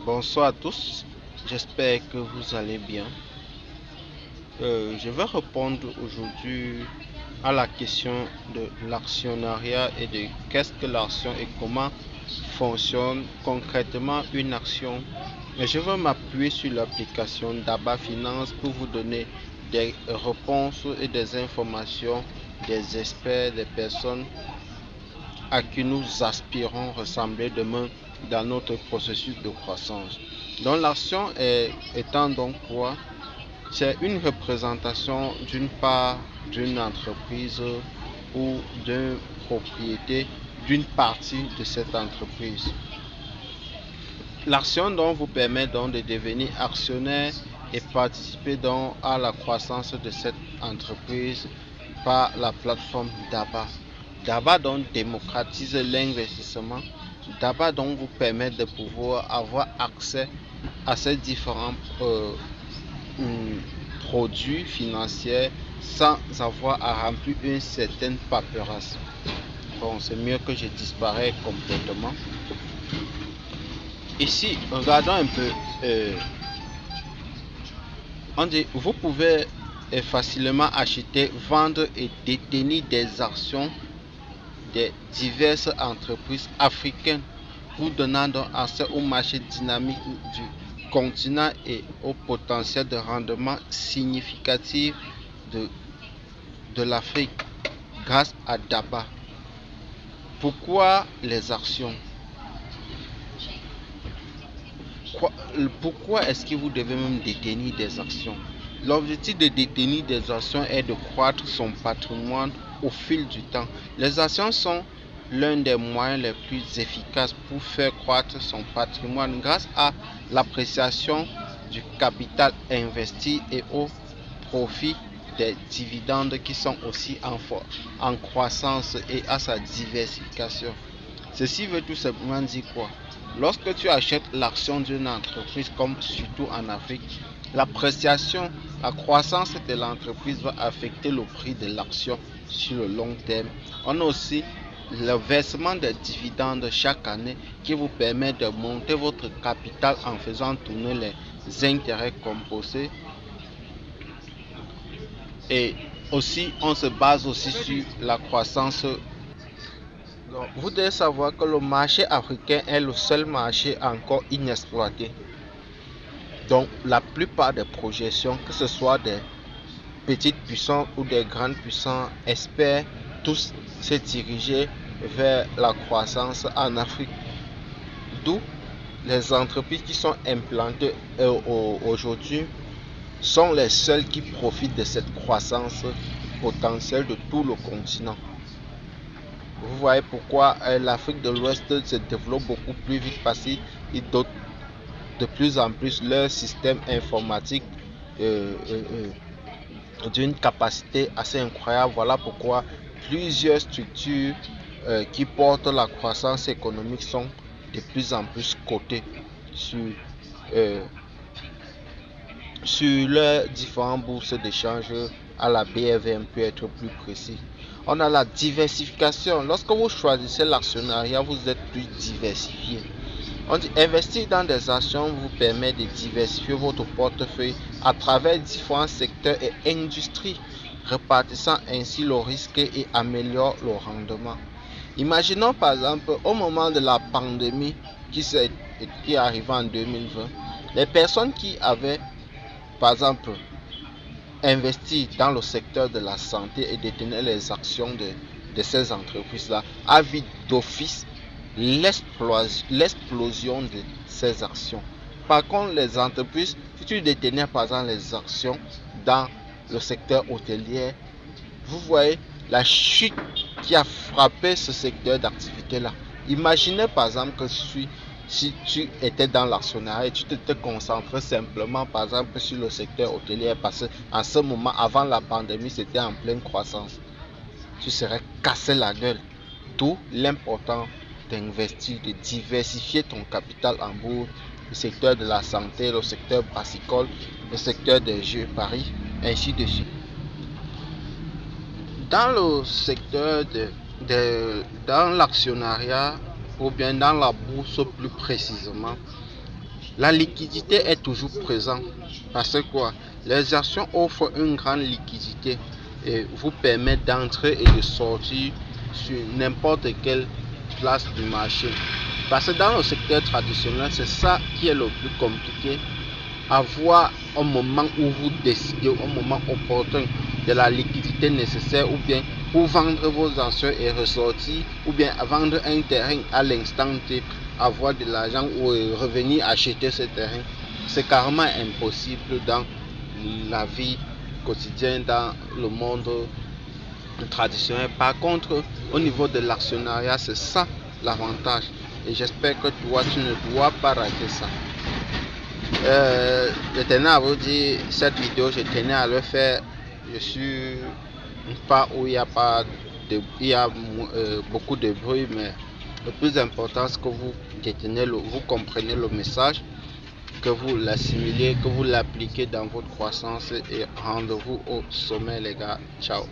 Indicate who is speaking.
Speaker 1: Bonsoir à tous, j'espère que vous allez bien. Je vais répondre aujourd'hui à la question de l'actionnariat et de qu'est-ce que l'action et comment fonctionne concrètement une action. Et je vais m'appuyer sur l'application d'Aba Finance pour vous donner des réponses et des informations des experts, des personnes à qui nous aspirons ressembler demain dans notre processus de croissance. Donc l'action étant donc quoi? C'est une représentation d'une part d'une entreprise ou d'une propriété d'une partie de cette entreprise. L'action donc vous permet donc de devenir actionnaire et participer donc à la croissance de cette entreprise par la plateforme DABA. DABA donc démocratise l'investissement. DABA donc vous permet de pouvoir avoir accès à ces différents produits financiers sans avoir à remplir une certaine paperasse. Bon, c'est mieux que je disparais complètement. Ici, regardons un peu. On dit, vous pouvez facilement acheter, vendre et détenir des actions des diverses entreprises africaines, vous donnant donc accès au marché dynamique du continent et au potentiel de rendement significatif de l'Afrique grâce à DABA. Pourquoi les actions? Pourquoi est-ce que vous devez même détenir des actions? L'objectif de détenir des actions est de croître son patrimoine au fil du temps. Les actions sont l'un des moyens les plus efficaces pour faire croître son patrimoine grâce à l'appréciation du capital investi et au profit des dividendes qui sont aussi en croissance et à sa diversification. Ceci veut tout simplement dire quoi? Lorsque tu achètes l'action d'une entreprise, comme surtout en Afrique, l'appréciation, la croissance de l'entreprise va affecter le prix de l'action sur le long terme. On a aussi le versement des dividendes chaque année qui vous permet de monter votre capital en faisant tourner les intérêts composés. Et aussi, on se base aussi sur la croissance. Donc, vous devez savoir que le marché africain est le seul marché encore inexploité. Donc la plupart des projections, que ce soit des petites puissances ou des grandes puissances, espèrent tous se diriger vers la croissance en Afrique. D'où les entreprises qui sont implantées aujourd'hui sont les seules qui profitent de cette croissance potentielle de tout le continent. Vous voyez pourquoi l'Afrique de l'Ouest se développe beaucoup plus vite parce qu'ils dotent de plus en plus leur système informatique d'une capacité assez incroyable. Voilà pourquoi plusieurs structures qui portent la croissance économique sont de plus en plus cotées sur leurs différentes bourses d'échange. À la BRVM peut être plus précis. On a la diversification. Lorsque vous choisissez l'actionnariat, vous êtes plus diversifié. On dit investir dans des actions vous permet de diversifier votre portefeuille à travers différents secteurs et industries, répartissant ainsi le risque et améliore le rendement. Imaginons par exemple au moment de la pandémie qui est arrivée en 2020, les personnes qui avaient par exemple investi dans le secteur de la santé et détenaient les actions de ces entreprises-là, a vu d'office l'explosion de ces actions. Par contre, les entreprises, si tu détenais par exemple les actions dans le secteur hôtelier, vous voyez la chute qui a frappé ce secteur d'activité-là. Imaginez par exemple que si tu étais dans l'actionnariat et tu te concentrais simplement par exemple sur le secteur hôtelier parce qu'en ce moment, avant la pandémie, c'était en pleine croissance, tu serais cassé la gueule. D'où l'important d'investir, de diversifier ton capital en bourse, le secteur de la santé, le secteur brassicole, le secteur des jeux paris, ainsi de suite. Dans le secteur dans l'actionnariat ou bien dans la bourse plus précisément, La liquidité est toujours présente parce que quoi? Les actions offrent une grande liquidité et vous permettent d'entrer et de sortir sur n'importe quelle place du marché. Parce que dans le secteur traditionnel, c'est ça qui est le plus compliqué. Avoir un moment où vous décidez, un moment opportun de la liquidité nécessaire, ou bien pour vendre vos actions et ressortir, ou bien vendre un terrain à l'instant T, avoir de l'argent ou revenir acheter ce terrain, c'est carrément impossible dans la vie quotidienne, dans le monde traditionnel. Par contre, au niveau de l'actionnariat, c'est ça l'avantage. Et j'espère que toi, tu ne dois pas rater ça. Je tenais à vous dire, cette vidéo, je tenais à le faire. Je suis pas où il y a pas de, il y a beaucoup de bruit, mais le plus important, c'est que vous détenez vous comprenez le message, que vous l'assimilez, que vous l'appliquez dans votre croissance et rendez-vous au sommet, les gars. Ciao.